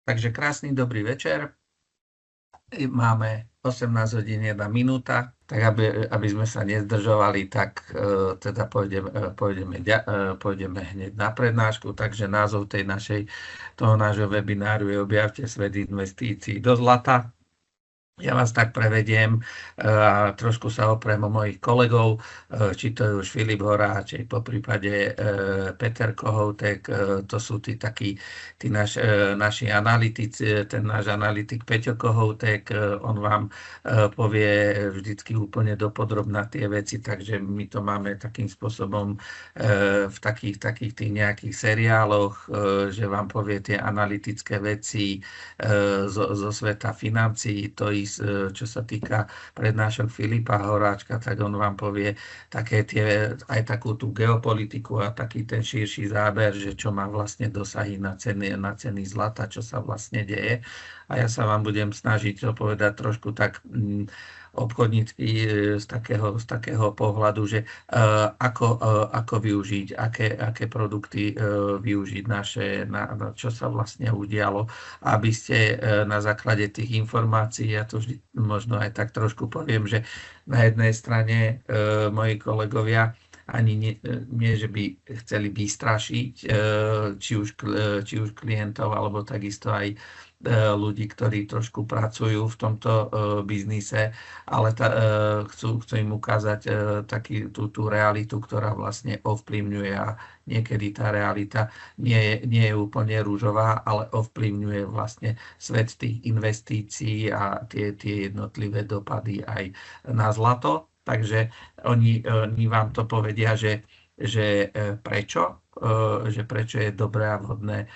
Takže krásny dobrý večer. Máme 18 hodín 1 minúta, tak aby sme sa nezdržovali, tak teda pôjdeme hneď na prednášku. Takže názov toho nášho webináru je Objavte svet investícií do zlata. Ja vás tak prevediem a trošku sa oprem o mojich kolegov, či to je už Filip Horáček, po prípade Peter Kohoutek, to sú tí naši analytici, ten náš analytik Peťo Kohoutek, on vám povie vždycky úplne dopodrobná tie veci, takže my to máme takým spôsobom v takých tých nejakých seriáloch, že vám povie tie analytické veci zo sveta financií, čo sa týka prednášok Filipa Horáčka, tak on vám povie aj takú tú geopolitiku a taký ten širší záber, že čo má vlastne dosahy na ceny zlata, čo sa vlastne deje. A ja sa vám budem snažiť to povedať trošku tak obchodnícky z takého pohľadu, že ako využiť, aké produkty využiť čo sa vlastne udialo, aby ste na základe tých informácií, ja to vždy možno aj tak trošku poviem, že na jednej strane moji kolegovia ani nie, že by chceli vystrašiť či už klientov, alebo takisto aj ľudí, ktorí trošku pracujú v tomto biznise, ale chcú im ukázať tú realitu, ktorá vlastne ovplyvňuje, a niekedy tá realita nie je úplne rúžová, ale ovplyvňuje vlastne svet tých investícií a tie jednotlivé dopady aj na zlato. Takže oni vám to povedia, že prečo je dobré a vhodné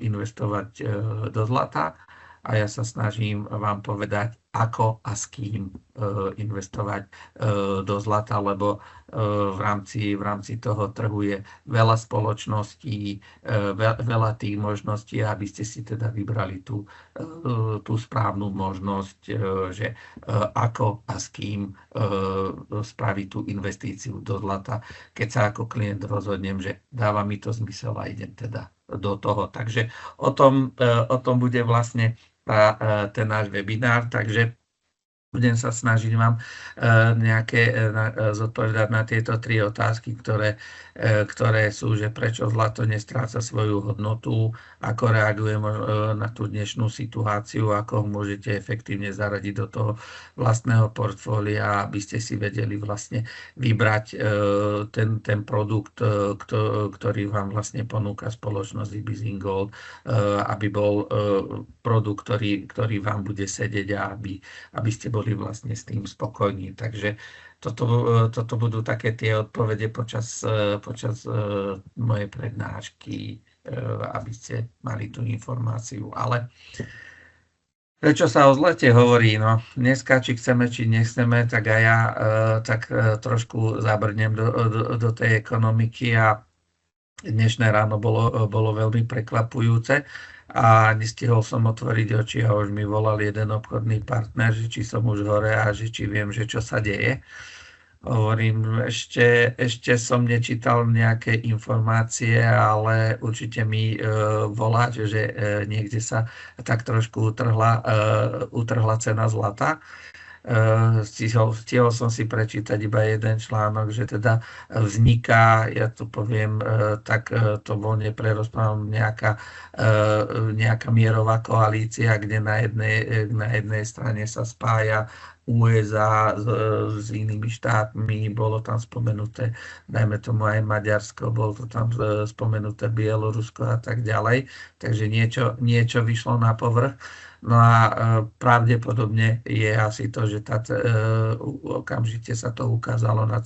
investovať do zlata, a ja sa snažím vám povedať, ako a s kým investovať do zlata, lebo v rámci toho trhu je veľa spoločností, veľa tých možností, aby ste si teda vybrali tú správnu možnosť, že ako a s kým spraviť tú investíciu do zlata, keď sa ako klient rozhodnem, že dáva mi to zmysel a idem teda do toho. Takže o tom bude vlastne ten náš webinár, takže budem sa snažiť vám zodpovedať na tieto 3 otázky, ktoré sú, že prečo zlato nestráca svoju hodnotu, ako reaguje na tú dnešnú situáciu, ako ho môžete efektívne zaradiť do toho vlastného portfólia, aby ste si vedeli vlastne vybrať ten produkt, ktorý vám vlastne ponúka spoločnosť Ibizin Gold, aby bol produkt, ktorý vám bude sedieť, a aby ste boli vlastne s tým spokojní. Takže toto budú také tie odpovede počas mojej prednášky, aby ste mali tú informáciu. Ale prečo sa o zlate hovorí? No, dneska, či chceme, či nechceme, tak aj ja trošku zabrnem do tej ekonomiky, a dnešné ráno bolo veľmi prekvapujúce. A nestihol som otvoriť oči a už mi volal jeden obchodný partner, že či som už hore a že či viem, že čo sa deje. Hovorím, ešte som nečítal nejaké informácie, ale určite mi volá, že niekde sa tak trošku utrhla cena zlata. Stihol som si prečítať iba jeden článok, že teda vzniká, ja to poviem tak to voľne prerozprávam, nejaká mierová koalícia, kde na jednej strane sa spája USA s inými štátmi, bolo tam spomenuté, dajme tomu aj Maďarsko, bolo to tam spomenuté Bielorusko a tak ďalej, takže niečo vyšlo na povrch. No a pravdepodobne je asi to, že okamžite sa to ukázalo na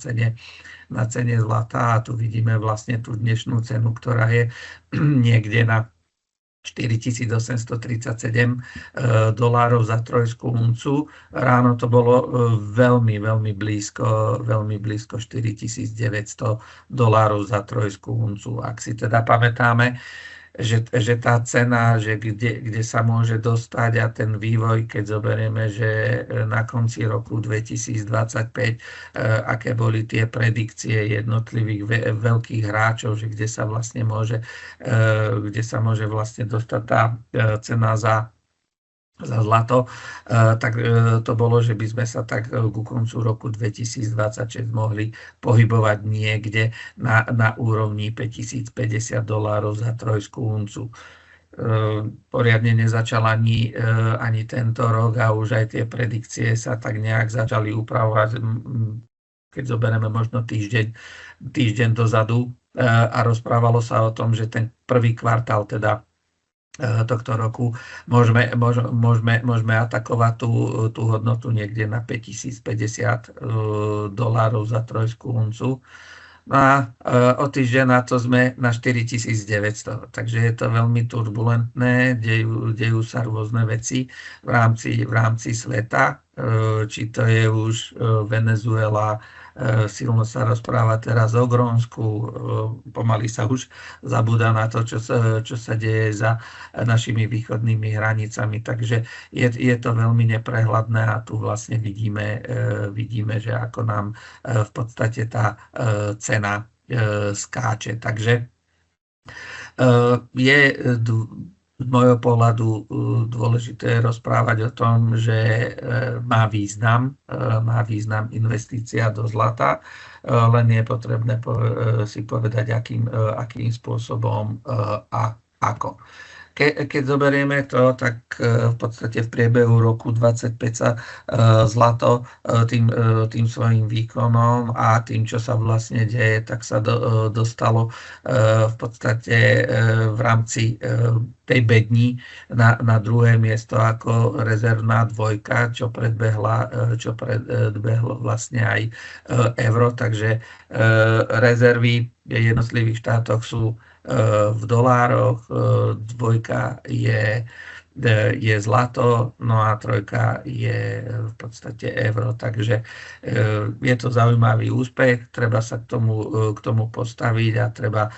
cene zlata, a tu vidíme vlastne tú dnešnú cenu, ktorá je niekde na $4,837 za trojskú uncu. Ráno to bolo veľmi blízko $4,900 za trojskú uncu. Ak si teda pamätáme, že tá cena, že kde sa môže dostať a ten vývoj, keď zoberieme, že na konci roku 2025, aké boli tie predikcie jednotlivých veľkých hráčov, že kde sa môže vlastne dostať tá cena za zlato, tak to bolo, že by sme sa tak ku koncu roku 2026 mohli pohybovať niekde na úrovni $5050 za trojskú uncu. Poriadne nezačal ani tento rok a už aj tie predikcie sa tak nejak začali upravovať, keď zoberieme možno týždeň dozadu, a rozprávalo sa o tom, že ten prvý kvartál teda tohto roku môžeme atakovať tú hodnotu niekde na $5050 za trojskú uncu. No a o týždeň na to sme na 4900, takže je to veľmi turbulentné, dejú sa rôzne veci v rámci sveta, či to je už Venezuela, silno sa rozpráva teraz o Grónsku, pomaly sa už zabúda na to, čo sa deje za našimi východnými hranicami, takže je to veľmi neprehľadné a tu vlastne vidíme, že ako nám v podstate tá cena skáče. Takže je z môjho pohľadu dôležité rozprávať o tom, že má význam investícia do zlata, len je potrebné si povedať, akým spôsobom a ako. Keď zoberieme to, tak v podstate v priebehu roku 2025 sa zlato tým svojím výkonom a tým, čo sa vlastne deje, tak sa dostalo v podstate v rámci tej bedni na druhé miesto ako rezervná dvojka, čo predbehlo vlastne aj euro, takže rezervy v jednotlivých štátoch sú v dolároch, dvojka je zlato, no a trojka je v podstate euro, takže je to zaujímavý úspech, treba sa k tomu postaviť a treba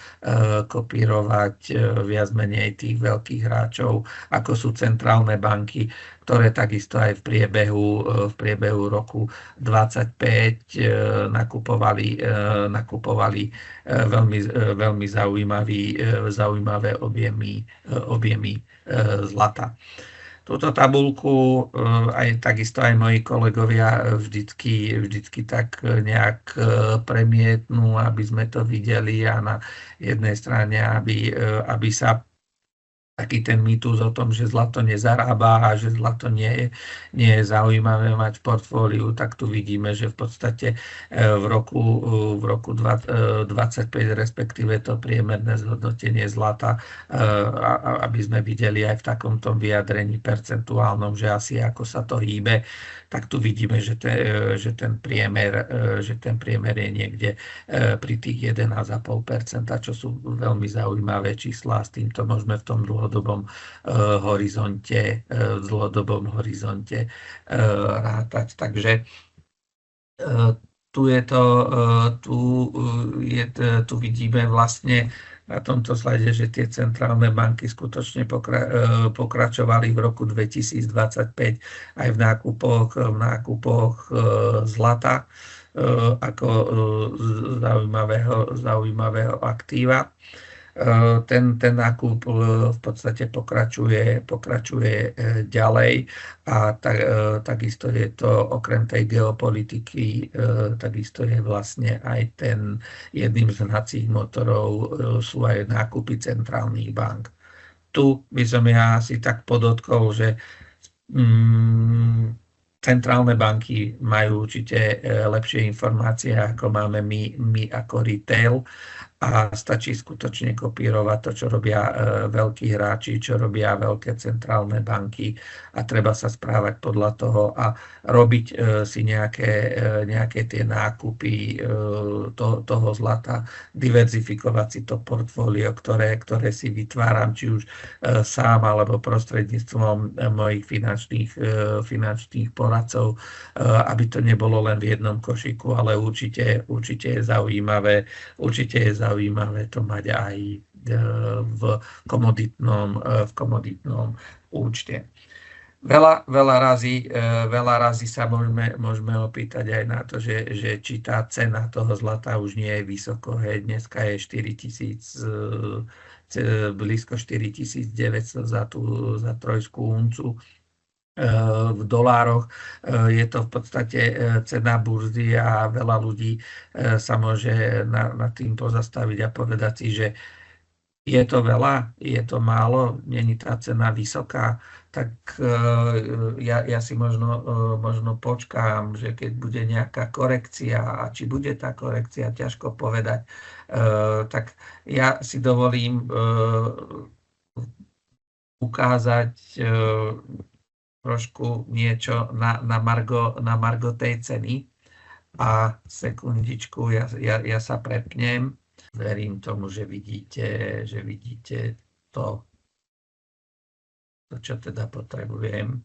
kopírovať viac menej tých veľkých hráčov, ako sú centrálne banky, ktoré takisto aj v priebehu roku 2025 nakupovali veľmi zaujímavé objemy zlata. Túto tabuľku takisto aj moji kolegovia vždycky tak nejak premietnú, aby sme to videli a na jednej strane, aby sa taký ten mýtus o tom, že zlato nezarába a že zlato nie je zaujímavé mať v portfóliu, tak tu vidíme, že v podstate v roku 2025, respektíve to priemerné zhodnotenie zlata, aby sme videli aj v takomto vyjadrení percentuálnom, že asi ako sa to hýbe, tak tu vidíme, že ten priemer je niekde pri tých 11,5%, čo sú veľmi zaujímavé čísla, s týmto môžeme v tom dlhodobom horizonte rátať. Takže tu vidíme vlastne na tomto slajde, že tie centrálne banky skutočne pokračovali v roku 2025 aj v nákupoch zlata ako zaujímavého aktíva. Ten nákup v podstate pokračuje ďalej a takisto je to okrem tej geopolitiky, takisto je vlastne aj ten jedným z hnacích motorov sú aj nákupy centrálnych bank. Tu by som ja asi tak podotkol, že centrálne banky majú určite lepšie informácie, ako máme my ako retail, a stačí skutočne kopírovať to, čo robia veľkí hráči, čo robia veľké centrálne banky a treba sa správať podľa toho a robiť si nejaké tie nákupy toho zlata, diverzifikovať si to portfólio, ktoré si vytváram, či už sám alebo prostredníctvom mojich finančných poradcov, aby to nebolo len v jednom košíku, ale určite je zaujímavé zaujímavé to mať aj v komoditnom účte. Veľa razy sa môžeme opýtať aj na to, že či tá cena toho zlata už nie je vysoko. Hej. Dneska je 4000, blízko 4900 za trojskú uncu. V dolároch je to v podstate cena burzy a veľa ľudí sa môže nad tým pozastaviť a povedať si, že je to veľa, je to málo, není tá cena vysoká, tak ja si možno počkám, že keď bude nejaká korekcia a či bude tá korekcia, ťažko povedať, tak ja si dovolím ukázať trošku niečo na margo tej ceny. A sekundičku, ja sa prepnem. Verím tomu, že vidíte to, čo teda potrebujem.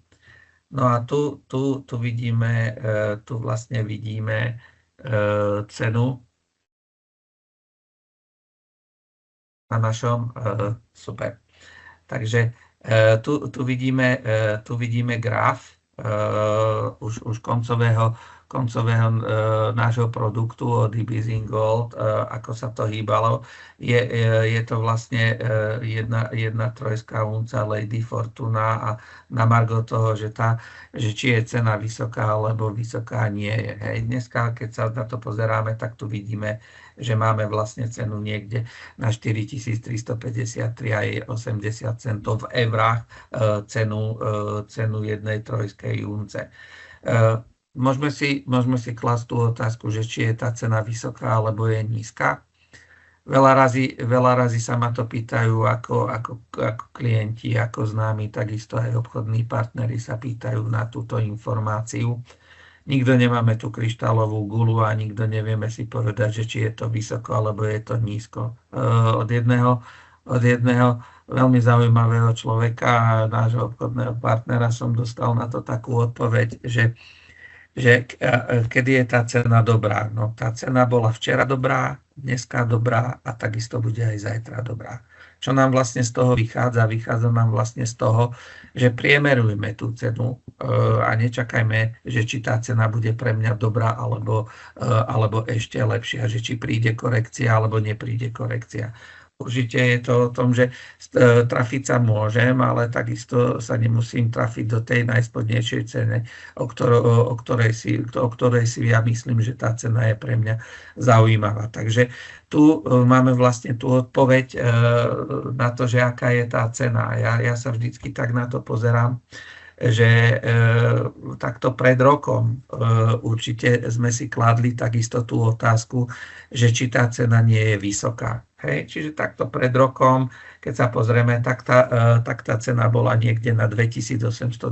No a tu vlastne vidíme cenu na našom, super. Takže tu vidíme graf už koncového nášho produktu od IBISIN Gold, ako sa to hýbalo. Je to vlastne jedna trojská unca Lady Fortuna a na margo toho, že či je cena vysoká alebo vysoká nie je. Hej. Dneska, keď sa na to pozeráme, tak tu vidíme, že máme vlastne cenu niekde na 4353 aj 80 centov v eurách cenu jednej trojskej unce. Môžeme si klasť tú otázku, že či je tá cena vysoká alebo je nízka. Veľa razy sa ma to pýtajú ako klienti, ako známi, takisto aj obchodní partneri sa pýtajú na túto informáciu. Nikto nemáme tú kryštálovú gulu a nikto nevieme si povedať, že či je to vysoko alebo je to nízko. Od jedného veľmi zaujímavého človeka, nášho obchodného partnera, som dostal na to takú odpoveď, že kedy je tá cena dobrá. No, tá cena bola včera dobrá, dneska dobrá a takisto bude aj zajtra dobrá. Čo nám vlastne z toho vychádza? Vychádza nám vlastne z toho, že priemerujme tú cenu a nečakajme, že či tá cena bude pre mňa dobrá alebo ešte lepšia, že či príde korekcia alebo nepríde korekcia. Určite je to o tom, že trafiť sa môžem, ale takisto sa nemusím trafiť do tej najspodnejšej ceny, o ktorej si ja myslím, že tá cena je pre mňa zaujímavá. Takže tu máme vlastne tú odpoveď na to, že aká je tá cena. Ja sa vždycky tak na to pozerám, že takto pred rokom určite sme si kladli takisto tú otázku, že či tá cena nie je vysoká. Hej? Čiže takto pred rokom, keď sa pozrieme, tak tá cena bola niekde na 2822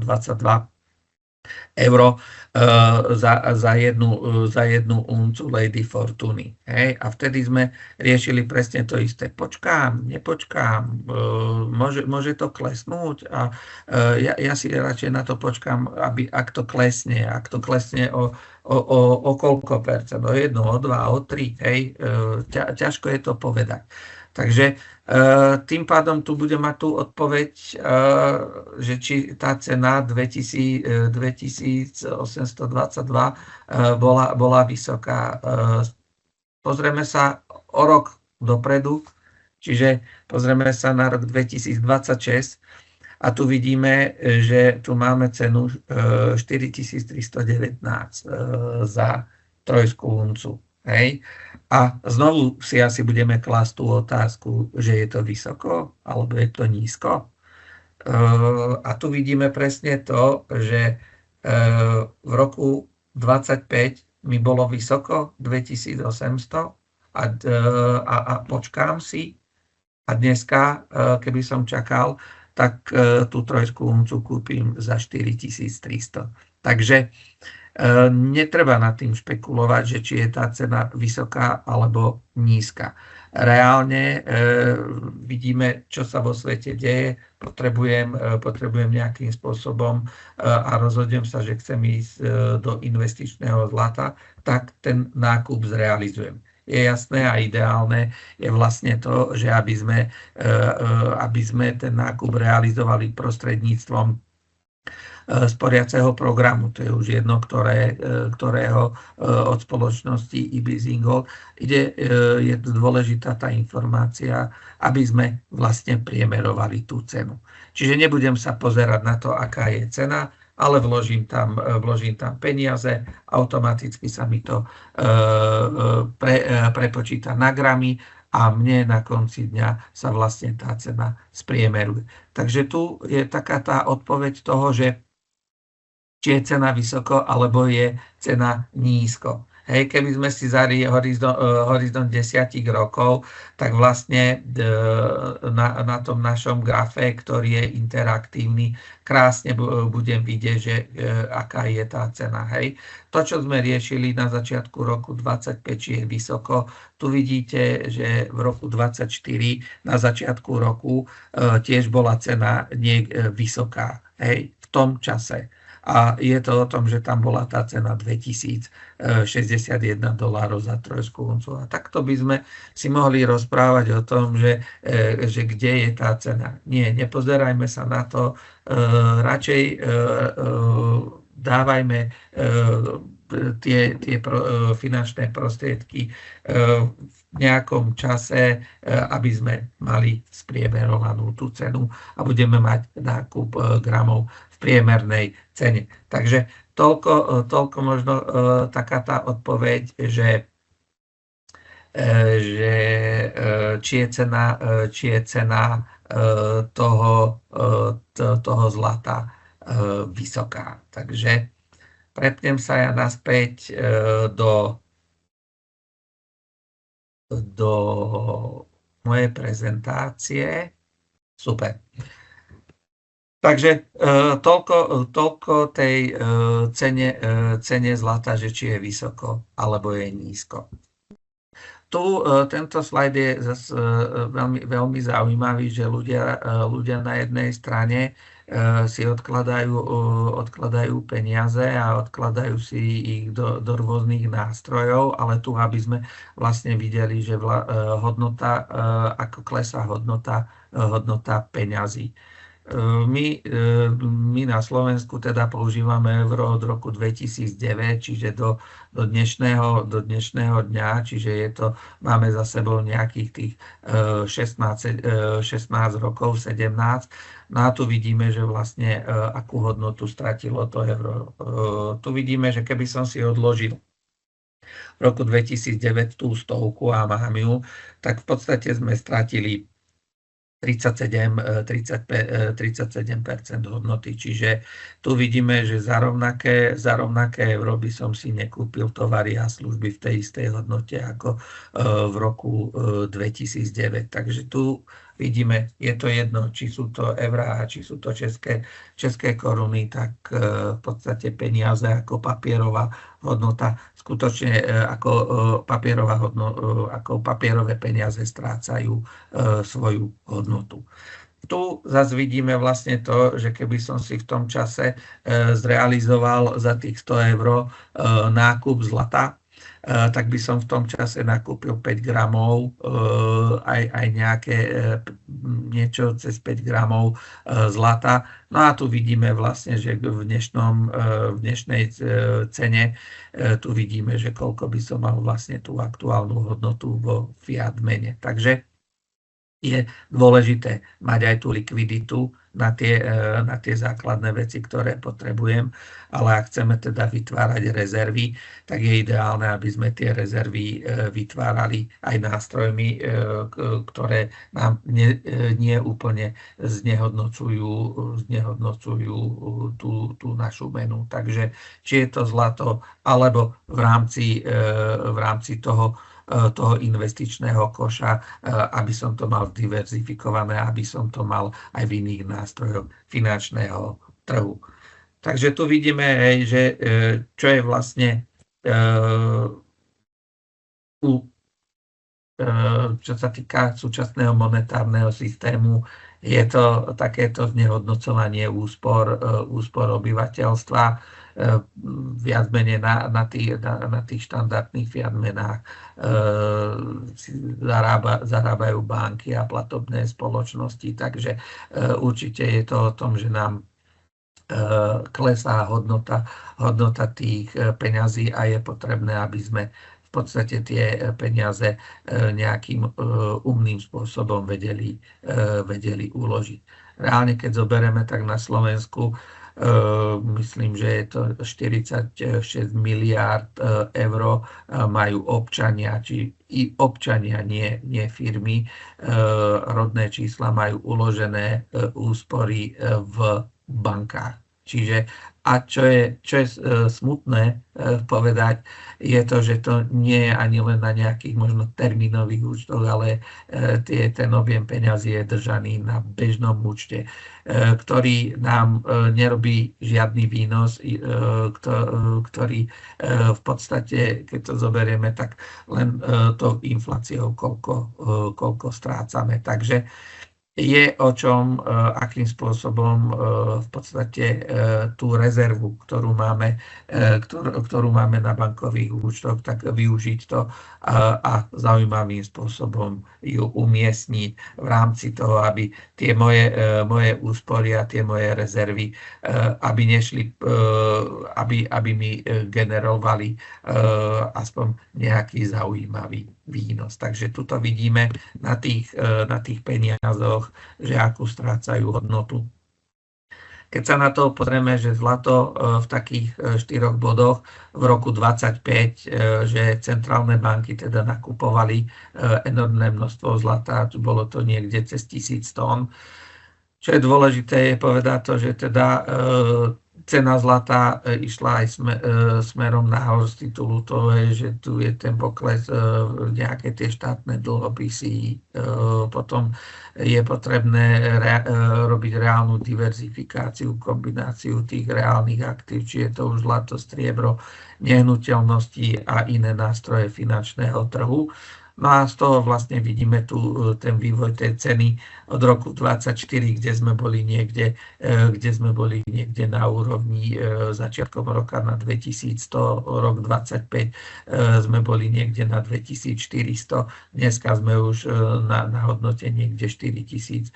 euro za jednu uncu Lady Fortuny. Hej? A vtedy sme riešili presne to isté. Nepočkám, môže to klesnúť a ja si radšej na to počkám, ak to klesne o koľko percent, o 1, o 2, o 3, hej? Ťažko je to povedať. Takže tým pádom tu bude mať tú odpoveď, že či tá cena 2822 bola vysoká. Pozrieme sa o rok dopredu, čiže pozrieme sa na rok 2026 a tu vidíme, že tu máme cenu 4319 za trojskú uncu. Hej? A znovu si asi budeme klásť tú otázku, že je to vysoko alebo je to nízko. A tu vidíme presne to, že v roku 25 mi bolo vysoko 2800 a počkám si. A dneska, keby som čakal, tak tú trojskú uncu kúpim za 4300. Takže netreba nad tým špekulovať, že či je tá cena vysoká alebo nízka. Reálne vidíme, čo sa vo svete deje, potrebujem nejakým spôsobom a rozhodnem sa, že chcem ísť do investičného zlata, tak ten nákup zrealizujem. je jasné a ideálne je vlastne to, že aby sme ten nákup realizovali prostredníctvom sporiaceho programu. To je už jedno, ktorého od spoločnosti eBeasingol. Je dôležitá tá informácia, aby sme vlastne priemerovali tú cenu. Čiže nebudem sa pozerať na to, aká je cena, ale vložím tam peniaze, automaticky sa mi to prepočíta na gramy a mne na konci dňa sa vlastne tá cena spriemeruje. Takže tu je taká tá odpoveď toho, že či je cena vysoko, alebo je cena nízko. Hej, keby sme si vzali horizont 10 rokov, tak vlastne na tom našom grafe, ktorý je interaktívny, krásne budem vidieť, že aká je tá cena. Hej. To, čo sme riešili na začiatku roku 25, či je vysoko, tu vidíte, že v roku 24 na začiatku roku tiež bola cena vysoká, hej, v tom čase. A je to o tom, že tam bola tá cena $2061 za trojskú uncu. A takto by sme si mohli rozprávať o tom, že kde je tá cena. Nie, nepozerajme sa na to, radšej dávajme tie finančné prostriedky v nejakom čase, aby sme mali spriemerovanú tú cenu a budeme mať nákup gramov v priemernej cene. Takže toľko možno taká tá odpoveď, že či je cena toho zlata vysoká. Takže prepnem sa ja naspäť do mojej prezentácie. Super. Takže toľko tej cene zlata, že či je vysoko alebo je nízko. Tu tento slajd je zase veľmi, veľmi zaujímavý, že ľudia na jednej strane si odkladajú peniaze a odkladajú si ich do rôznych nástrojov, ale tu, aby sme vlastne videli, že ako klesá hodnota peňazí. My na Slovensku teda používame euro od roku 2009, čiže do dnešného dňa, čiže máme za sebou nejakých tých 16 rokov, 17. No a tu vidíme, že vlastne akú hodnotu stratilo to euro. Tu vidíme, že keby som si odložil v roku 2009 tú stovku a mám ju, tak v podstate sme stratili 37% hodnoty. Čiže tu vidíme, že za rovnaké euro by som si nekúpil tovary a služby v tej istej hodnote ako v roku 2009. Takže tu vidíme, je to jedno, či sú to eurá, či sú to české koruny, tak v podstate peniaze ako papierová hodnota, skutočne ako papierové peniaze strácajú svoju hodnotu. Tu zase vidíme vlastne to, že keby som si v tom čase zrealizoval za tých 100 eur nákup zlata, tak by som v tom čase nakúpil 5 gramov, aj niečo cez 5 gramov zlata. No a tu vidíme vlastne, že v dnešnej cene tu vidíme, že koľko by som mal vlastne tú aktuálnu hodnotu vo fiat mene. Takže je dôležité mať aj tú likviditu na tie základné veci, ktoré potrebujem, ale ak chceme teda vytvárať rezervy, tak je ideálne, aby sme tie rezervy vytvárali aj nástrojmi, ktoré nám nie úplne znehodnocujú tú našu menu. Takže či je to zlato, alebo v rámci toho investičného koša, aby som to mal diverzifikované, aby som to mal aj v iných nástrojoch finančného trhu. Takže tu vidíme, že čo je vlastne čo sa týka súčasného monetárneho systému, je to takéto znehodnocovanie úspor obyvateľstva, viac menej na tých štandardných fiat menách zarábajú banky a platobné spoločnosti, takže určite je to o tom, že nám klesá hodnota tých peňazí a je potrebné, aby sme v podstate tie peniaze nejakým umným spôsobom vedeli uložiť. Reálne, keď zoberieme, tak na Slovensku myslím, že je to 46 miliárd eur majú občania, či i občania, nie firmy. Rodné čísla majú uložené úspory v bankách. Čiže a čo je smutné povedať, je to, že to nie je ani len na nejakých možno termínových účtoch, ale ten objem peňazí je držaný na bežnom účte, ktorý nám nerobí žiadny výnos, ktorý v podstate, keď to zoberieme, tak len tou infláciou koľko strácame. Takže je o čom, akým spôsobom v podstate tú rezervu, ktorú máme na bankových účtoch, tak využiť to a zaujímavým spôsobom ju umiestniť v rámci toho, aby tie moje úspory a tie moje rezervy, aby nešli, aby mi generovali aspoň nejaký zaujímavý výnos. Takže tuto vidíme na tých peniazoch, že akú strácajú hodnotu. Keď sa na to pozrieme, že zlato v takých 4 bodoch v roku 25, že centrálne banky teda nakupovali enormné množstvo zlata, bolo to niekde cez 1000 tón. Čo je dôležité, je povedať to, že teda cena zlata išla aj smerom nahor z titulu toho, že tu je ten pokles nejaké tie štátne dlhopisy. Potom je potrebné robiť reálnu diverzifikáciu, kombináciu tých reálnych aktív, či je to už zlato, striebro, nehnuteľnosti a iné nástroje finančného trhu. No a z toho vlastne vidíme ten vývoj tej ceny od roku 2024, kde sme boli niekde na úrovni začiatkom roka na 2100, rok 2025 sme boli niekde na 2400, dneska sme už na hodnote niekde 4800,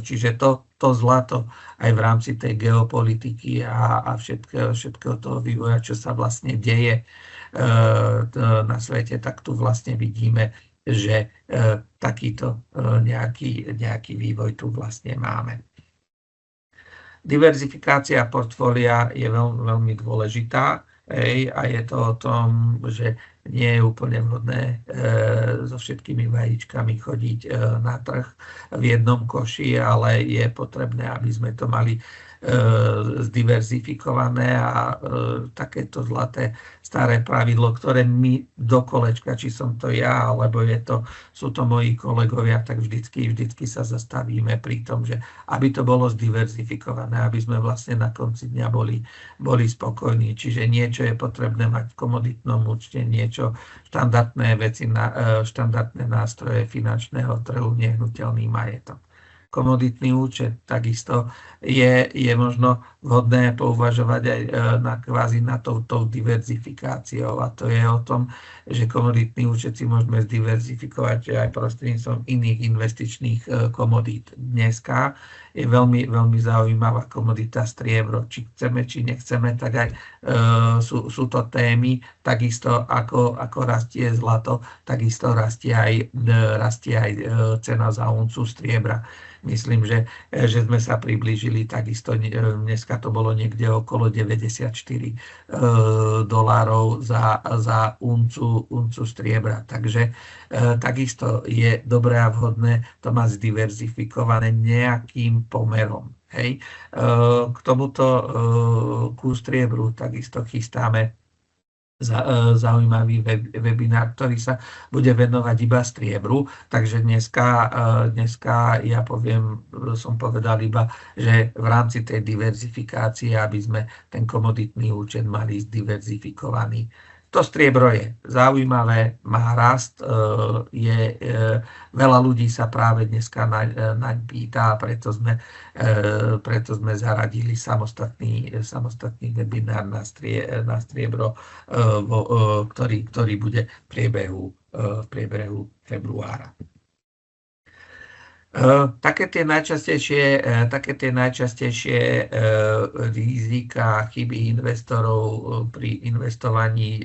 čiže to zlato aj v rámci tej geopolitiky a všetkého toho vývoja, čo sa vlastne deje na svete, tak tu vlastne vidíme, že takýto nejaký vývoj tu vlastne máme. Diverzifikácia portfólia je veľmi dôležitá a je to o tom, že nie je úplne vhodné so všetkými vajíčkami chodiť na trh v jednom koši, ale je potrebné, aby sme to mali zdiverzifikované a takéto zlaté staré pravidlo, ktoré my do kolečka, či som to ja, alebo sú to moji kolegovia, tak vždycky sa zastavíme pri tom, že aby to bolo zdiverzifikované, aby sme vlastne na konci dňa boli spokojní. Čiže niečo je potrebné mať v komoditnom účte, niečo štandardné veci, štandardné nástroje finančného trhu, nehnuteľný majetok. Komoditný účet takisto je možno vhodné pouvažovať aj na touto diverzifikáciou, a to je o tom, že komoditný účet si môžeme zdiverzifikovať aj prostredníctvom iných investičných komodít. Dneska je veľmi, veľmi zaujímavá komodita striebro. Či chceme, či nechceme, tak aj sú to témy, takisto ako rastie zlato, takisto rastie aj cena za uncu striebra. Myslím, že sme sa priblížili takisto, dneska to bolo niekde okolo $94 za uncu striebra. Takže takisto je dobré a vhodné to mať zdiverzifikované nejakým pomerom. Hej. K tomuto ku striebru takisto chystáme zaujímavý webinár, ktorý sa bude venovať iba striebru. Takže dneska ja som povedal iba, že v rámci tej diverzifikácie, aby sme ten komoditný účet mali zdiverzifikovaný. To striebro je zaujímavé, má rast, veľa ľudí sa práve dneska naň pýta, preto sme zaradili samostatný webinár na striebro, ktorý bude v priebehu februára. Také tie najčastejšie rizika, chyby investorov pri investovaní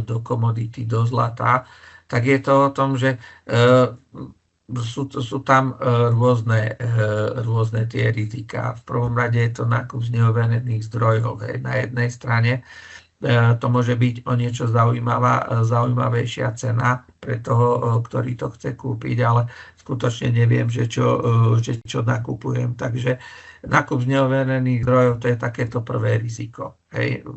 do komodity, do zlata, tak je to o tom, že sú tam rôzne tie rizika. V prvom rade je to nákup z neoverených zdrojov. Na jednej strane to môže byť o niečo zaujímavejšia cena pre toho, ktorý to chce kúpiť, ale skutočne neviem, že čo nakupujem. Takže nákup z neoverených zdrojov, to je takéto prvé riziko. Hej.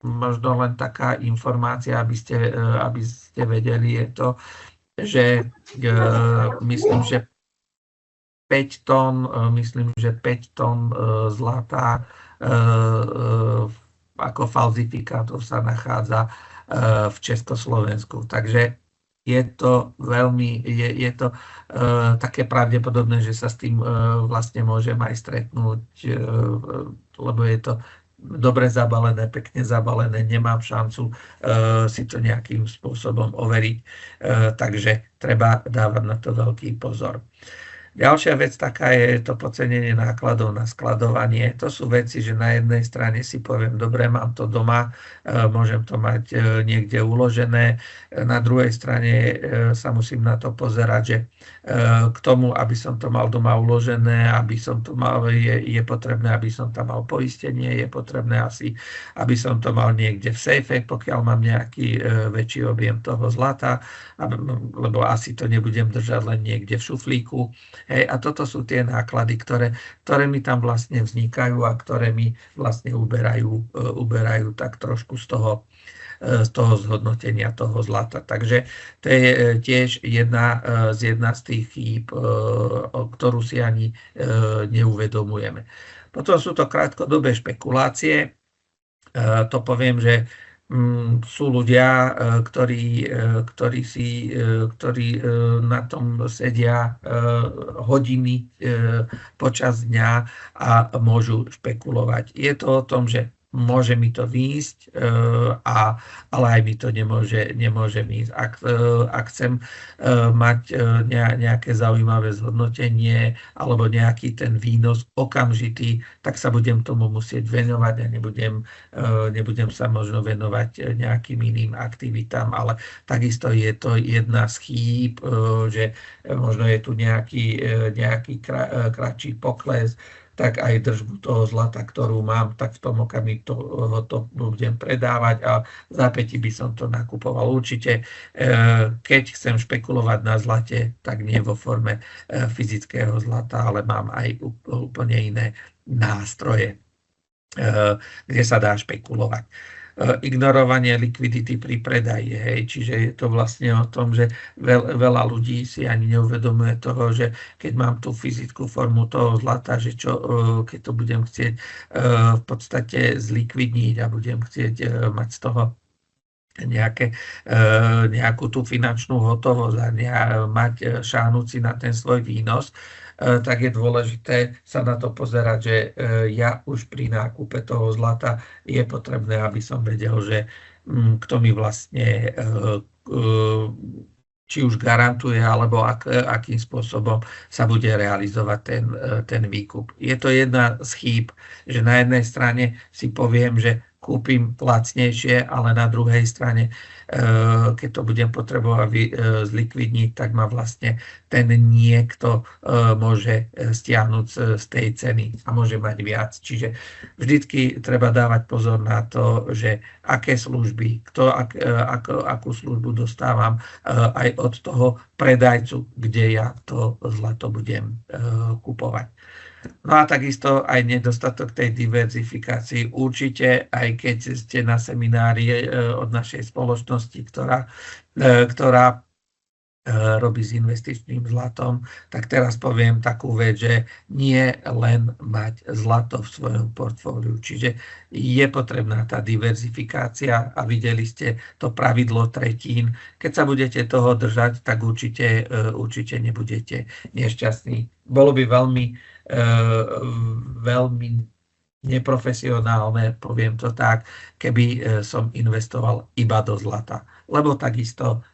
Možno len taká informácia, aby ste vedeli, je to, že myslím, že 5 tón zlata ako falzifikátor sa nachádza v Československu. Takže je to také pravdepodobné, že sa s tým vlastne môžem aj stretnúť, lebo je to dobre zabalené, pekne zabalené, nemám šancu si to nejakým spôsobom overiť, takže treba dávať na to veľký pozor. Ďalšia vec taká je to podcenenie nákladov na skladovanie. To sú veci, že na jednej strane si poviem, dobre, mám to doma, môžem to mať niekde uložené. Na druhej strane sa musím na to pozerať, že k tomu, aby som to mal doma uložené, je potrebné, aby som tam mal poistenie, je potrebné asi, aby som to mal niekde v sejfe, pokiaľ mám nejaký väčší objem toho zlata, lebo asi to nebudem držať len niekde v šuflíku. Hej, a toto sú tie náklady, ktoré mi tam vlastne vznikajú a ktoré mi vlastne uberajú tak trošku z toho zhodnotenia toho zlata. Takže to je tiež jedna z tých chýb, ktorú si ani neuvedomujeme. Potom sú to krátkodobé špekulácie. To poviem, že sú ľudia, ktorí na tom sedia hodiny počas dňa a môžu špekulovať. Je to o tom, že môže mi to výjsť, ale aj mi to nemôže výjsť. Ak chcem mať nejaké zaujímavé zhodnotenie alebo nejaký ten výnos okamžitý, tak sa budem tomu musieť venovať a nebudem sa možno venovať nejakým iným aktivitám, ale takisto je to jedna z chýb, že možno je tu nejaký kratší pokles, tak aj držbu toho zlata, ktorú mám, tak v tom okamihu to budem predávať a v zápäti by som to nakupoval. Určite, keď chcem špekulovať na zlate, tak nie vo forme fyzického zlata, ale mám aj úplne iné nástroje, kde sa dá špekulovať. Ignorovanie likvidity pri predaji. Hej. Čiže je to vlastne o tom, že veľa ľudí si ani neuvedomuje toho, že keď mám tú fyzickú formu toho zlata, že keď to budem chcieť v podstate zlikvidniť a budem chcieť mať z toho nejakú tú finančnú hotovosť a mať šánuci na ten svoj výnos, tak je dôležité sa na to pozerať, že ja už pri nákupe toho zlata je potrebné, aby som vedel, že kto mi vlastne či už garantuje, alebo akým spôsobom sa bude realizovať ten výkup. Je to jedna z chýb, že na jednej strane si poviem, že kúpim lacnejšie, ale na druhej strane, keď to budem potrebovať zlikvidniť, tak ma vlastne ten niekto môže stiahnuť z tej ceny a môže mať viac. Čiže vždycky treba dávať pozor na to, že aké služby, akú službu dostávam aj od toho predajcu, kde ja to zlato budem kupovať. No a takisto aj nedostatok tej diverzifikácii. Určite, aj keď ste na seminári od našej spoločnosti, ktorá robí s investičným zlatom, tak teraz poviem takú vec, že nie len mať zlato v svojom portfóliu. Čiže je potrebná tá diverzifikácia a videli ste to pravidlo tretín. Keď sa budete toho držať, tak určite nebudete nešťastní. Bolo by veľmi neprofesionálne, poviem to tak, keby som investoval iba do zlata. Lebo takisto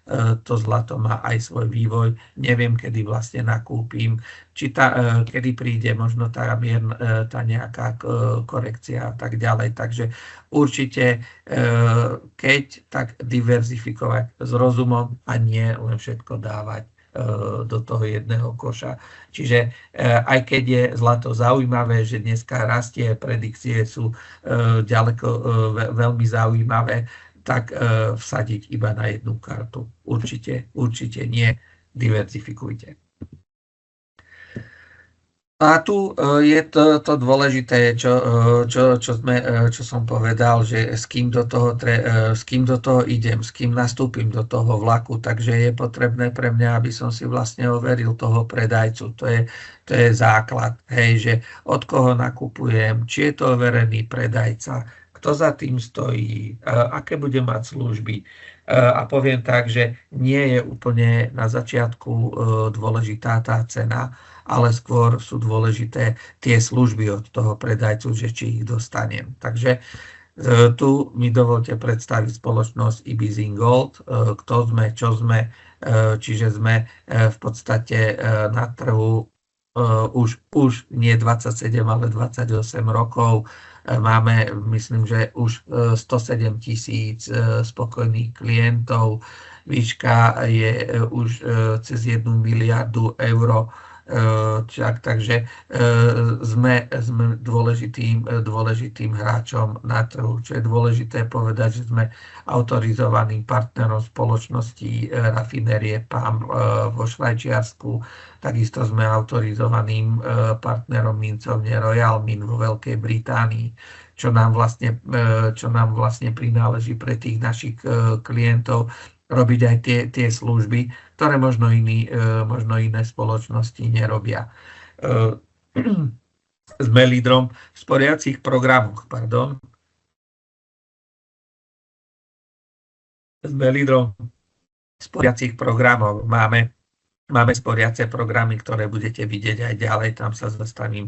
to zlato má aj svoj vývoj. Neviem, kedy vlastne nakúpim, kedy príde možno tá nejaká korekcia a tak ďalej. Takže určite, keď tak diverzifikovať s rozumom a nie len všetko dávať do toho jedného koša. Čiže aj keď je zlato zaujímavé, že dneska rastie, predikcie sú veľmi zaujímavé, tak vsadiť iba na jednu kartu. Určite nie. Diverzifikujte. A tu je to dôležité, čo som povedal, že s kým do toho idem, s kým nastúpim do toho vlaku, takže je potrebné pre mňa, aby som si vlastne overil toho predajcu. To je základ, hej, že od koho nakupujem, či je to overený predajca, kto za tým stojí, aké bude mať služby. A poviem tak, že nie je úplne na začiatku dôležitá tá cena, ale skôr sú dôležité tie služby od toho predajcu, že či ich dostanem. Takže tu mi dovolte predstaviť spoločnosť eBeasing Gold, kto sme, čo sme, čiže sme v podstate na trhu už nie 27, ale 28 rokov. Máme, myslím, že už 107 000 spokojných klientov. Výška je už cez 1 miliardu eur. Takže sme dôležitým hráčom na trhu. Čo je dôležité povedať, že sme autorizovaným partnerom spoločnosti rafinérie PAM vo Švajčiarsku. Takisto sme autorizovaným partnerom mincovne Royal Mint vo Veľkej Británii, čo nám vlastne prináleží pre tých našich klientov robiť aj tie služby, ktoré možno iné spoločnosti nerobia. Sme lídrom v sporiacich programoch, Máme sporiace programy, ktoré budete vidieť aj ďalej, tam sa zastavím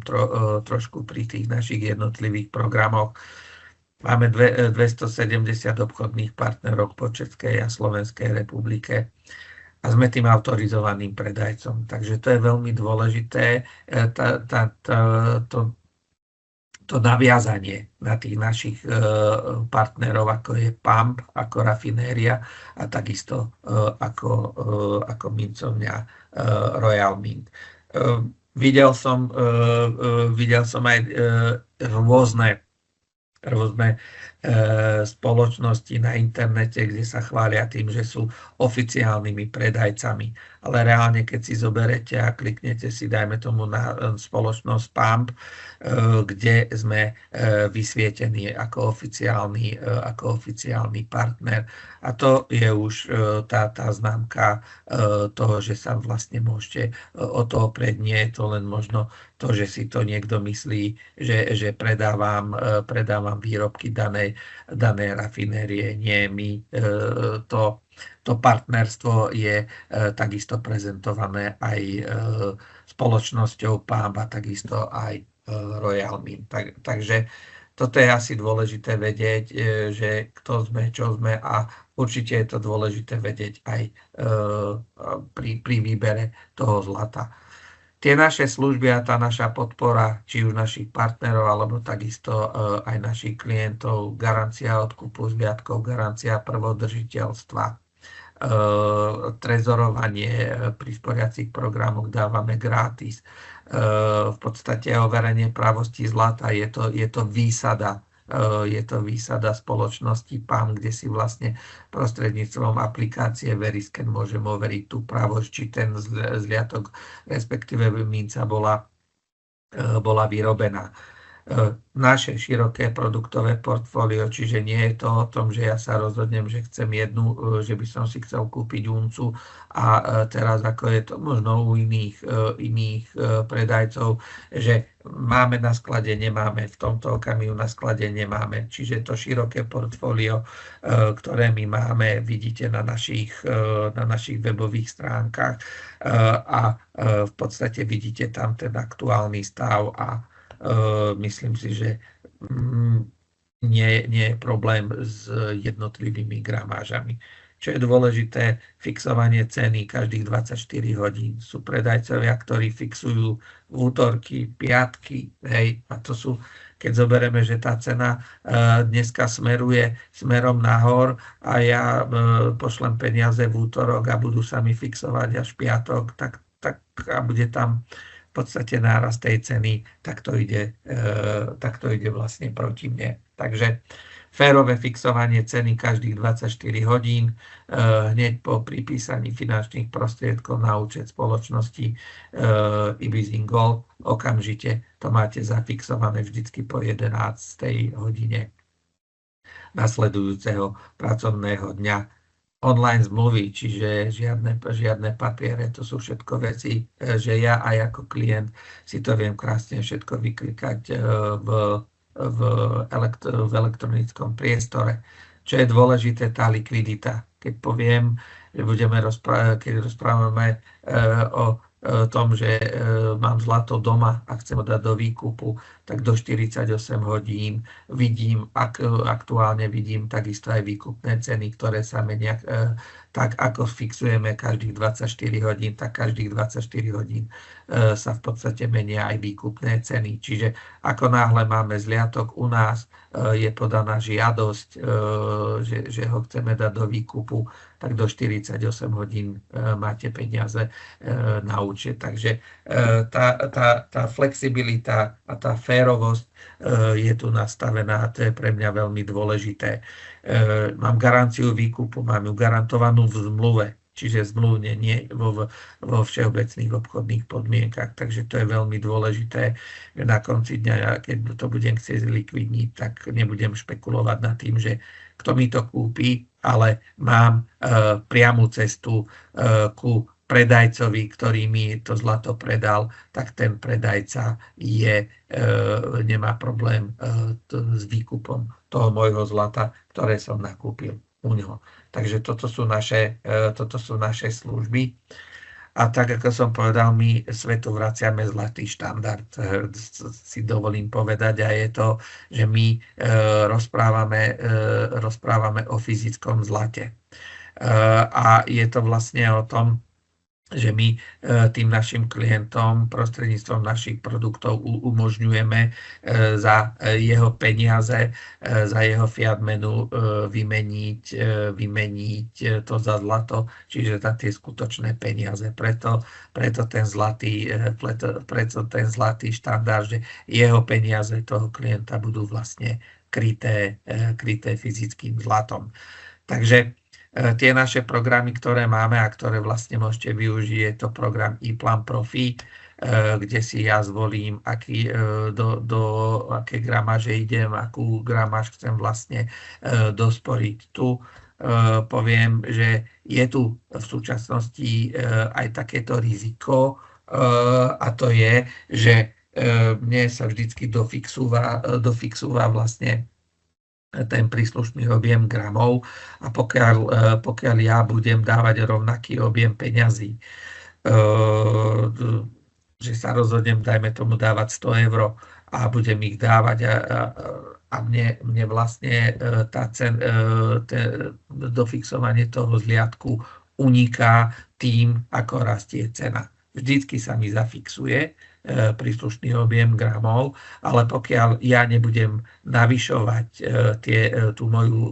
trošku pri tých našich jednotlivých programoch. Máme 270 obchodných partnerov po Českej a Slovenskej republike a sme tým autorizovaným predajcom. Takže to je veľmi dôležité, to naviazanie na tých našich partnerov, ako je PAMP, ako rafinéria a takisto ako mincovňa Royal Mint. Videl som aj rôzne spoločnosti na internete, kde sa chvália tým, že sú oficiálnymi predajcami. Ale reálne, keď si zoberete a kliknete si, dajme tomu na spoločnosť PAMP, kde sme vysvietení ako oficiálny partner. A to je už tá známka toho, že sa vlastne môžete o to oprieť. Nie je to len možno to, že si to niekto myslí, že predávam výrobky danej rafinérie. Nie, to partnerstvo je takisto prezentované aj spoločnosťou PAMP a takisto aj Royal Mint. Takže toto je asi dôležité vedieť, že kto sme, čo sme a určite je to dôležité vedieť aj pri výbere toho zlata. Tie naše služby a tá naša podpora, či už našich partnerov, alebo takisto aj našich klientov, garancia odkupu zviatkov, garancia prvodržiteľstva, trezorovanie pri sporiacich programoch dávame gratis. V podstate overenie pravosti zlata je to výsada. Je to výsada spoločnosti PAM, kde si vlastne prostredníctvom aplikácie Veriscan môžem overiť tú pravosť, či ten zliatok, respektíve minca bola vyrobená. naše široké produktové portfólio, čiže nie je to o tom, že ja sa rozhodnem, že chcem jednu, že by som si chcel kúpiť uncu a teraz ako je to možno u iných predajcov, že máme na sklade, nemáme, v tomto okamihu na sklade nemáme. Čiže to široké portfólio, ktoré my máme, vidíte na našich webových stránkach a v podstate vidíte tam ten aktuálny stav a myslím si, že nie je problém s jednotlivými gramážami. Čo je dôležité, fixovanie ceny každých 24 hodín. Sú predajcovia, ktorí fixujú v útorky, piatky, hej, a to sú, keď zoberieme, že tá cena dneska smeruje smerom nahor a ja pošlem peniaze v útorok a budú sa mi fixovať až piatok, tak a bude tam v podstate nárast tej ceny, tak to ide vlastne proti mne. Takže férové fixovanie ceny každých 24 hodín hneď po pripísaní finančných prostriedkov na účet spoločnosti eBeasing Gold. Okamžite to máte zafixované vždycky po 11. hodine nasledujúceho pracovného dňa. Online zmluvy, čiže žiadne papiere, to sú všetko veci, že ja aj ako klient si to viem krásne všetko vyklikať v elektronickom priestore. Čo je dôležité, tá likvidita. Keď poviem, že keď rozprávame o tom, že mám zlato doma a chcem ho dať do výkupu, tak do 48 hodín aktuálne vidím takisto aj výkupné ceny, ktoré sa menia tak, ako fixujeme každých 24 hodín, tak každých 24 hodín sa v podstate menia aj výkupné ceny. Čiže ako náhle máme zliatok u nás, je podaná žiadosť, že ho chceme dať do výkupu, tak do 48 hodín máte peniaze na účet. Takže tá flexibilita a tá férovosť je tu nastavená a to je pre mňa veľmi dôležité. Mám garanciu výkupu, mám ju garantovanú v zmluve, čiže zmluvne, nie vo všeobecných obchodných podmienkach. Takže to je veľmi dôležité. Na konci dňa, keď to budem chcieť likvidniť, tak nebudem špekulovať nad tým, že kto mi to kúpi, ale mám priamu cestu ku predajcovi, ktorý mi to zlato predal, tak ten predajca nemá problém s výkupom toho môjho zlata, ktoré som nakúpil u ňoho. Takže toto sú naše služby. A tak, ako som povedal, my svetu vraciame zlatý štandard, si dovolím povedať, a je to, že my rozprávame o fyzickom zlate. A je to vlastne o tom, že my tým našim klientom prostredníctvom našich produktov umožňujeme za jeho peniaze, za jeho fiat menu vymeniť to za zlato, čiže za tie skutočné peniaze. Preto ten zlatý štandard, že jeho peniaze toho klienta budú vlastne kryté fyzickým zlatom. Takže tie naše programy, ktoré máme a ktoré vlastne môžete využiť, je to program ePlan Profi, kde si ja zvolím, do aké gramáže idem, akú gramáž chcem vlastne dosporiť. Tu poviem, že je tu v súčasnosti aj takéto riziko, a to je, že mne sa vždycky dofixúva vlastne ten príslušný objem gramov a pokiaľ ja budem dávať rovnaký objem peňazí, že sa rozhodnem, dajme tomu, dávať 100 € a budem ich dávať a mne vlastne dofixovanie toho zliadku uniká tým, ako rastie cena. Vždycky sa mi zafixuje príslušný objem gramov, ale pokiaľ ja nebudem navyšovať tú moju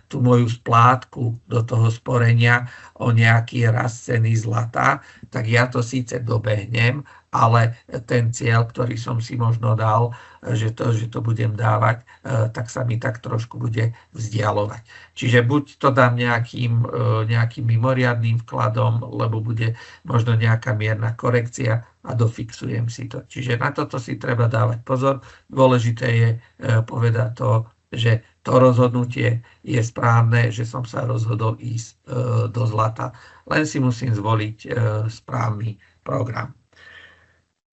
tú moju splátku do toho sporenia o nejaký rast ceny zlata, tak ja to síce dobehnem, ale ten cieľ, ktorý som si možno dal, že to budem dávať, tak sa mi tak trošku bude vzdialovať. Čiže buď to dám nejakým mimoriadnym vkladom, lebo bude možno nejaká mierna korekcia a dofixujem si to. Čiže na toto si treba dávať pozor. Dôležité je povedať to, že to rozhodnutie je správne, že som sa rozhodol ísť do zlata. Len si musím zvoliť správny program.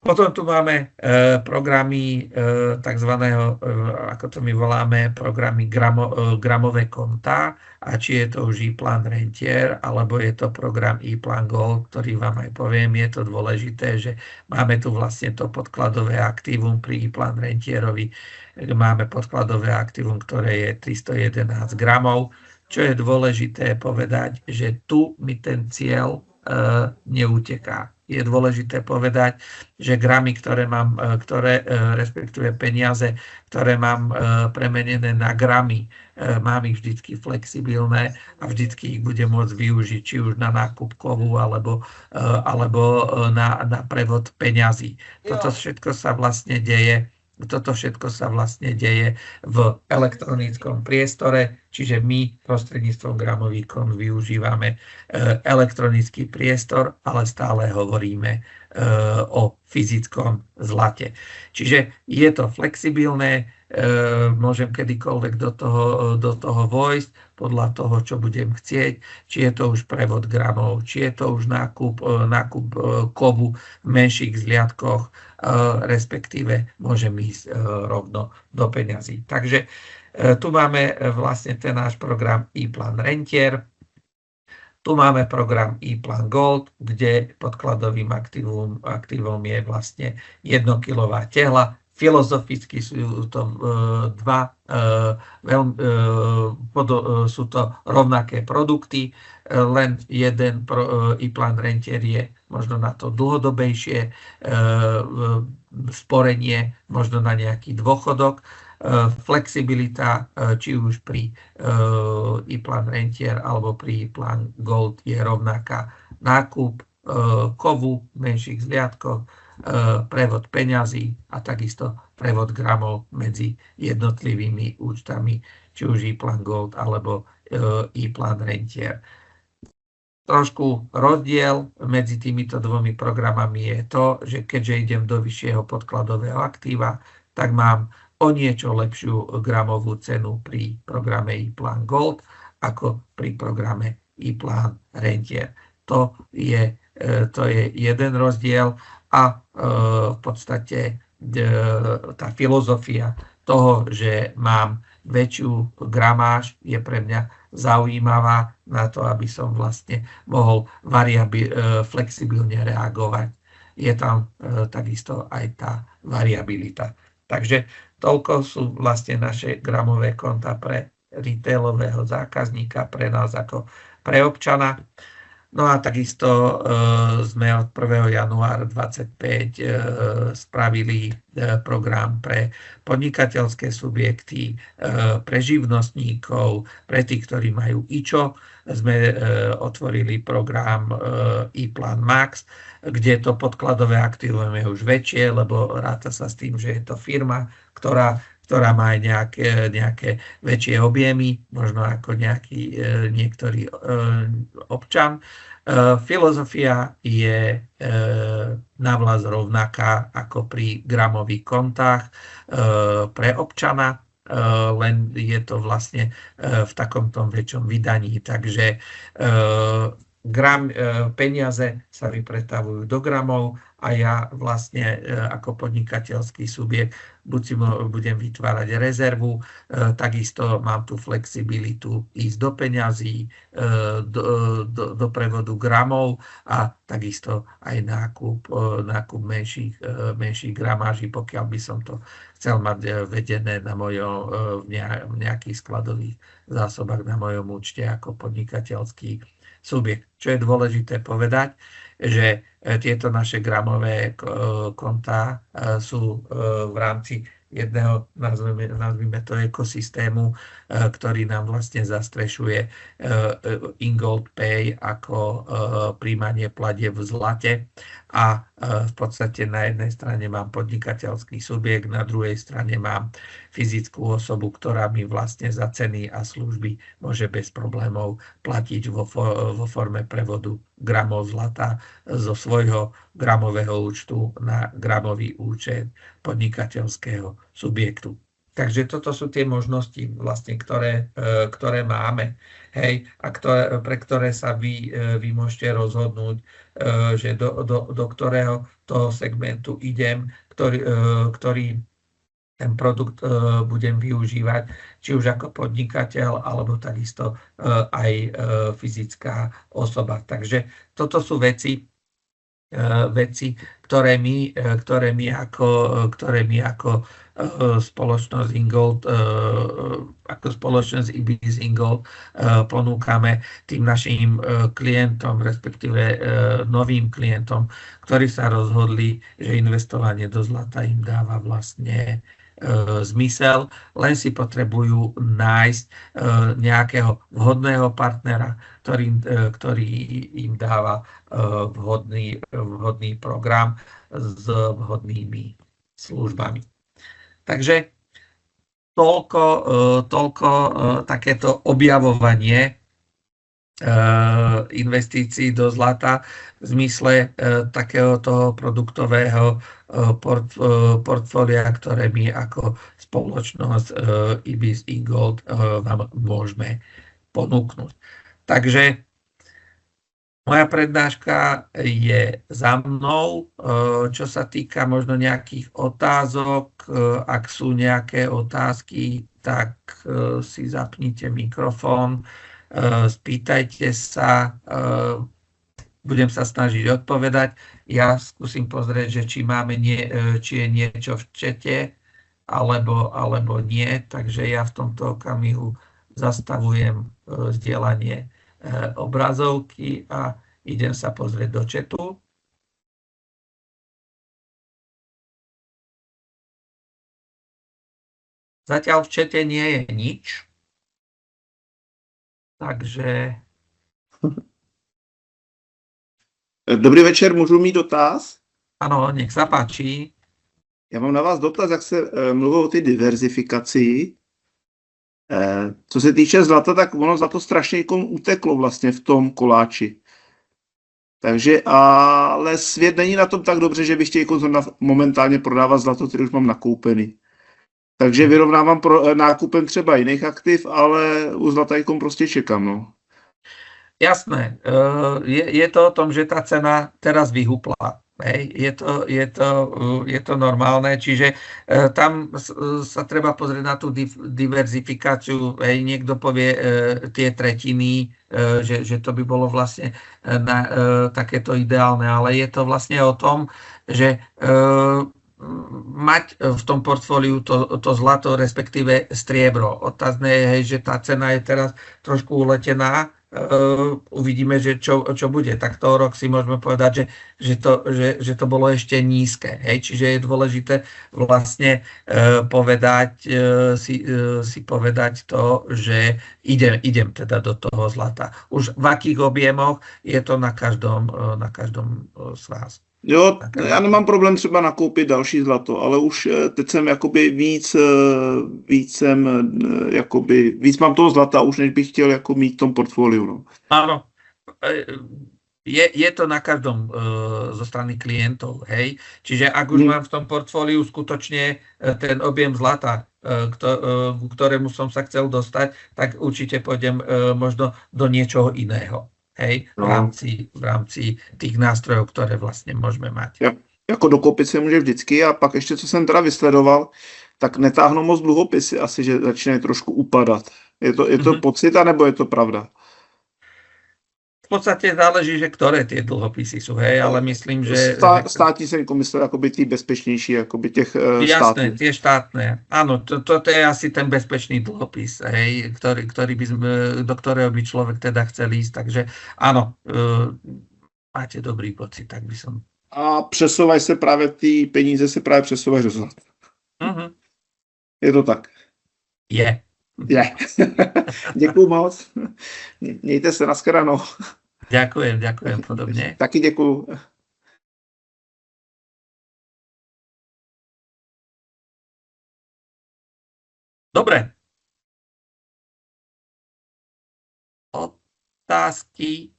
Potom tu máme programy takzvaného, ako to my voláme, programy gramové konta, a či je to už e-plan Rentier, alebo je to program e-plan Gold, ktorý vám aj poviem. Je to dôležité, že máme tu vlastne to podkladové aktívum pri e-plan Rentierovi. Máme podkladové aktívum, ktoré je 311 gramov. Čo je dôležité povedať, že tu mi ten cieľ neuteká. Je dôležité povedať, že gramy, respektíve peniaze, ktoré mám premenené na gramy, mám ich vždycky flexibilné a vždycky ich budem môcť využiť, či už na nákup kovu, alebo na prevod peňazí. Toto všetko sa vlastne deje v elektronickom priestore, čiže my prostredníctvom gramových kont využívame elektronický priestor, ale stále hovoríme o fyzickom zlate. Čiže je to flexibilné, môžem kedykoľvek do toho vojsť podľa toho, čo budem chcieť, či je to už prevod gramov, či je to už nákup kovu v menších zliadkoch, respektíve môžem ísť rovno do peňazí. Takže tu máme vlastne ten náš program e-plan Rentier. Tu máme program e-plan Gold, kde podkladovým aktívom je vlastne 1 kW tehla. Filozoficky sú to sú to rovnaké produkty, len jeden e-plan Rentier je možno na to dlhodobejšie sporenie, možno na nejaký dôchodok. Flexibilita, či už pri e-plan Rentier alebo pri e-plan Gold, je rovnaká. Nákup kovu v menších zliadkoch, prevod peňazí a takisto prevod gramov medzi jednotlivými účtami, či už e-plan Gold alebo e-plan Rentier. Trošku rozdiel medzi týmito dvomi programami je to, že keďže idem do vyššieho podkladového aktíva, tak mám o niečo lepšiu gramovú cenu pri programe e-plan Gold ako pri programe e-plan Rentier. To je jeden rozdiel a v podstate tá filozofia toho, že mám väčšiu gramáž, je pre mňa zaujímavá na to, aby som vlastne mohol flexibilne reagovať. Je tam takisto aj tá variabilita. Takže toľko sú vlastne naše gramové konta pre retailového zákazníka, pre nás ako pre občana. No a takisto sme od 1. januára 2025 spravili program pre podnikateľské subjekty, pre živnostníkov, pre tých, ktorí majú IČO. Sme otvorili program e-plan Max, kde to podkladové aktívum je už väčšie, lebo ráta sa s tým, že je to firma, ktorá má aj nejaké väčšie objemy, možno ako niektorý občan. Filozofia je navľas rovnaká ako pri gramových kontách pre občana, len je to vlastne v takomto väčšom vydaní. Takže peniaze sa vypretavujú do gramov a ja vlastne ako podnikateľský subjekt buď si budem vytvárať rezervu, takisto mám tú flexibilitu ísť do peňazí, do prevodu gramov a takisto aj nákup menších gramáží, pokiaľ by som to chcel mať vedené v nejakých skladových zásobách na mojom účte ako podnikateľský subjekt. Čo je dôležité povedať, že tieto naše gramové kontá sú v rámci jedného, nazvime to ekosystému, ktorý nám vlastne zastrešuje Ingold Pay ako príjmanie platieb v zlate a v podstate na jednej strane mám podnikateľský subjekt, na druhej strane mám fyzickú osobu, ktorá mi vlastne za ceny a služby môže bez problémov platiť vo forme prevodu gramov zlata zo svojho gramového účtu na gramový účet podnikateľského subjektu. Takže toto sú tie možnosti, vlastne, ktoré máme, hej, a pre ktoré sa vy môžete rozhodnúť, že do ktorého toho segmentu idem, ktorý ten produkt budem využívať, či už ako podnikateľ, alebo takisto aj fyzická osoba. Takže toto sú veci, ktoré my ako spoločnosť Ingold, ako spoločnosť IBIS Ingold ponúkame tým našim klientom, respektíve novým klientom, ktorí sa rozhodli, že investovanie do zlata im dáva vlastne zmysel, len si potrebujú nájsť nejakého vhodného partnera, ktorý im dáva vhodný program s vhodnými službami. Takže toľko takéto objavovanie investícií do zlata v zmysle takého toho produktového portfólia, ktoré my ako spoločnosť IBIS Ingold vám môžeme ponúknuť. Takže moja prednáška je za mnou. Čo sa týka možno nejakých otázok, ak sú nejaké otázky, tak si zapnite mikrofón, spýtajte sa, budem sa snažiť odpovedať. Ja skúsim pozrieť, že či je niečo v čete, alebo nie. Takže ja v tomto okamihu zastavujem zdieľanie obrazovky a idem sa pozrieť do chatu. Zatiaľ v chate nie je nič. Takže... Dobrý večer, můžu mít dotaz? Ano, nech sa páči. Já mám na vás dotaz, jak se mluvil o té diverzifikaci. Co se týče zlata, tak ono zlato strašně uteklo vlastně v tom koláči. Takže, ale svět není na tom tak dobře, že bych chtěl momentálně prodávat zlato, které už mám nakoupený. Takže vyrovnávám nákupem třeba jiných aktiv, ale u zlata prostě čekám, no. Jasné. Je to o tom, že tá cena teraz vyhupla. Hej. Je to normálne, čiže tam sa treba pozrieť na tú diverzifikáciu. Hej. Niekto povie tie tretiny, že to by bolo vlastne takéto ideálne, ale je to vlastne o tom, že mať v tom portfóliu to zlato, respektíve striebro. Otázne je, hej, že tá cena je teraz trošku uletená, uvidíme, že čo bude. Tak to rok si môžeme povedať, že to bolo ešte nízke. Hej? Čiže je dôležité vlastne si povedať to, že idem teda do toho zlata. Už v akých objemoch je to na každom z vás. Jo, já nemám problém třeba nakoupit další zlato, ale už teď jsem jakoby víc mám toho zlata, už než bych chtěl jako mít v tom portfóliu. No. Áno, je to na každom zo strany klientov, hej. Čiže ak už mám v tom portfóliu skutočne ten objem zlata, ku ktorému som sa chcel dostať, tak určite pôjdem možno do niečoho iného. Hej, v rámci tých nástrojov, které vlastně můžeme mať. Jako dokoupit se může vždycky a pak ještě, co jsem teda vysledoval, tak netáhnou moc dluhopisy, asi, že začínají trošku upadat. Je to pocit, anebo je to pravda? V podstate záleží, že ktoré tie dlhopisy sú, hej, ale myslím, že... Státní se myslel, jakoby tí bezpečnější, jakoby těch států. Jasné, tie štátne. Áno, toto je asi ten bezpečný dlhopis, hej, do ktorého by človek teda chcel ísť, takže áno, máte dobrý pocit, tak by som... A přesouvají se právě ty peníze, se právě přesouvají do zlata. Je to tak. Je. Děkuju moc. Mějte se, nashledanou. Ďakujem podobne. Taky děkuju. Dobre. Otázky?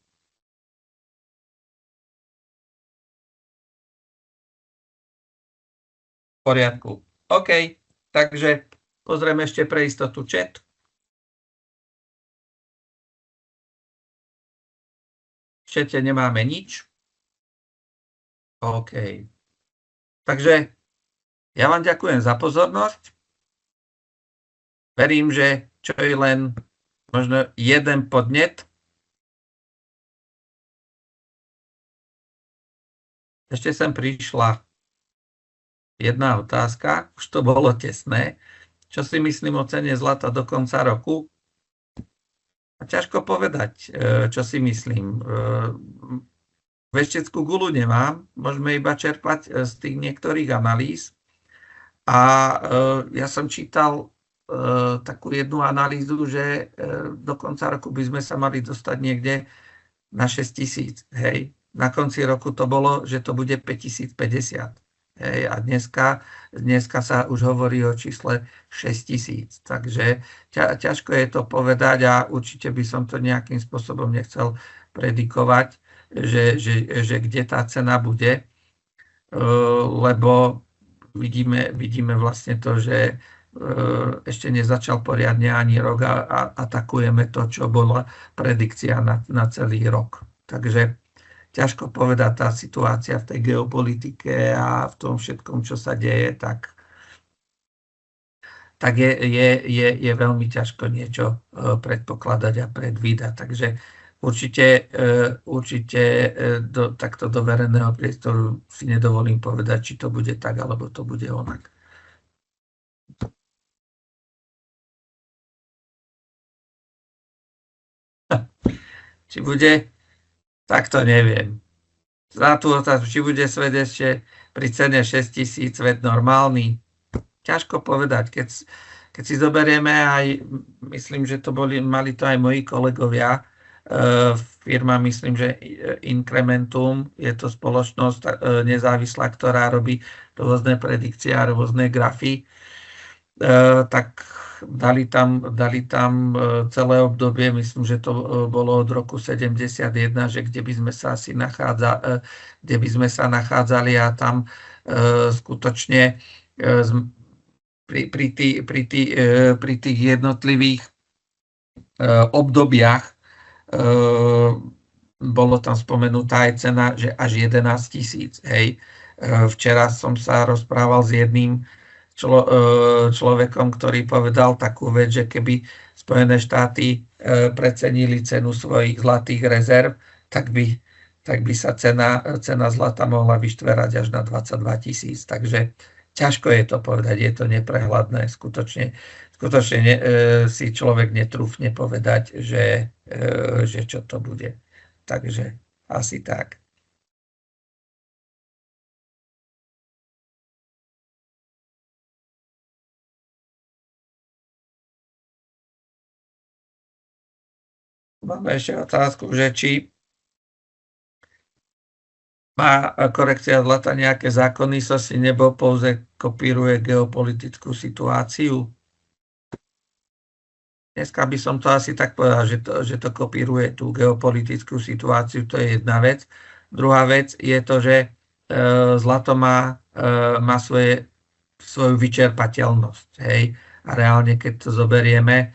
V poriadku. OK, takže pozrieme ešte pre istotu chat. V chate nemáme nič. OK. Takže ja vám ďakujem za pozornosť. Verím, že čo je len možno jeden podnet. Ešte sem prišla jedna otázka, už to bolo tesné. Čo si myslím o cene zlata do konca roku? A ťažko povedať, čo si myslím. Vešteckú gulu nemám, môžeme iba čerpať z tých niektorých analýz. A ja som čítal takú jednu analýzu, že do konca roku by sme sa mali dostať niekde na 6 000. Hej. Na konci roku to bolo, že to bude 5050. Hej. A dneska sa už hovorí o čísle 6 000. Takže ťažko je to povedať a určite by som to nejakým spôsobom nechcel predikovať, že kde tá cena bude, lebo vidíme vlastne to, že ešte nezačal poriadne ani rok a atakujeme to, čo bola predikcia na celý rok. Takže ťažko povedať, tá situácia v tej geopolitike a v tom všetkom, čo sa deje, tak je veľmi ťažko niečo predpokladať a predvídať. Takže určite takto do verejného priestoru si nedovolím povedať, či to bude tak, alebo to bude onak. Či bude, tak to neviem. Za tú otázku, či bude svet ešte pri cene 6 000 svet normálny, ťažko povedať. Keď si zoberieme aj, myslím, že to mali to aj moji kolegovia, firma, myslím, že Incrementum, je to spoločnosť nezávislá, ktorá robí rôzne predikcie a rôzne grafy, tak dali tam celé obdobie, myslím, že to bolo od roku 71, že kde by sme sa nachádzali a tam skutočne pri tých jednotlivých obdobiach bolo tam spomenutá aj cena, že až 11 000. Hej. Včera som sa rozprával s jedným človekom, ktorý povedal takú vec, že keby Spojené štáty precenili cenu svojich zlatých rezerv, tak by sa cena zlata mohla vyštverať až na 22 000. Takže ťažko je to povedať, je to neprehľadné. Skutočne si človek netrúfne povedať, že čo to bude. Takže asi tak. Máme ešte otázku, že či má korekcia zlata nejaké zákonitosti nebo pouze kopíruje geopolitickú situáciu. Dneska by som to asi tak povedal, že to kopíruje tú geopolitickú situáciu, to je jedna vec. Druhá vec je to, že zlato má svoju vyčerpateľnosť. Hej? A reálne, keď to zoberieme,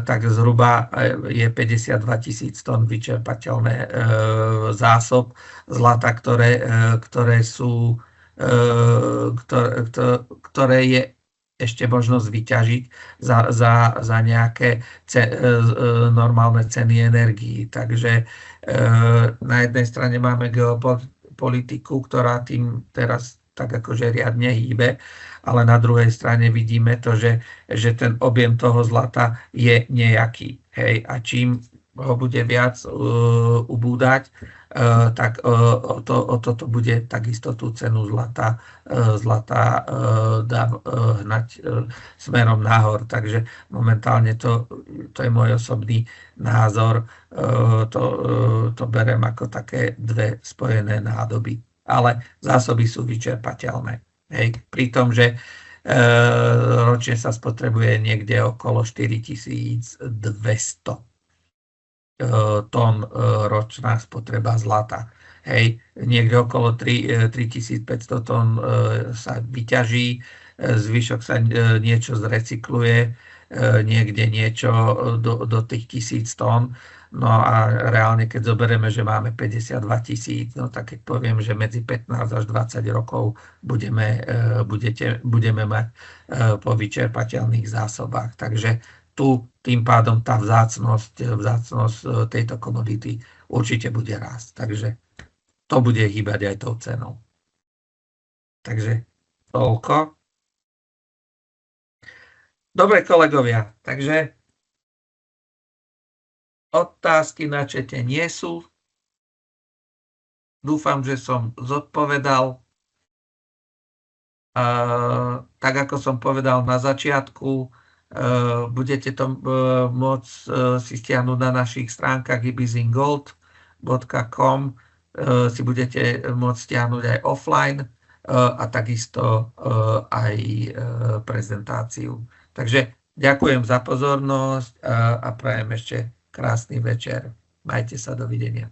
tak zhruba je 52 000 tón vyčerpateľné zásob zlata, ktoré je ešte možnosť vyťažiť za nejaké normálne ceny energií. Takže na jednej strane máme geopolitiku, ktorá tým teraz tak akože riadne hýbe, ale na druhej strane vidíme to, že ten objem toho zlata je nejaký. Hej? A čím ho bude viac ubúdať, tak o toto bude takisto tú cenu zlata hnať smerom nahor. Takže momentálne to je môj osobný názor. To berem ako také dve spojené nádoby. Ale zásoby sú vyčerpateľné. Hej. Pri tom, že ročne sa spotrebuje niekde okolo 4200 tón ročná spotreba zlata. Hej, niekde okolo 3500 tón sa vyťaží, zvyšok sa niečo zrecykluje, niekde niečo do tých 1000 tón. No a reálne, keď zoberieme, že máme 52 000, no tak keď poviem, že medzi 15 až 20 rokov budeme mať po vyčerpateľných zásobách. Takže tu tým pádom tá vzácnosť tejto komodity určite bude rásť. Takže to bude hýbať aj tou cenou. Takže toľko. Dobre, kolegovia, takže otázky na čete nie sú. Dúfam, že som zodpovedal. Tak ako som povedal na začiatku, budete to môcť si stiahnuť na našich stránkach ibizinggold.com, si budete môcť stiahnuť aj offline a takisto aj prezentáciu. Takže ďakujem za pozornosť a prajem ešte krásny večer. Majte sa, dovidenia.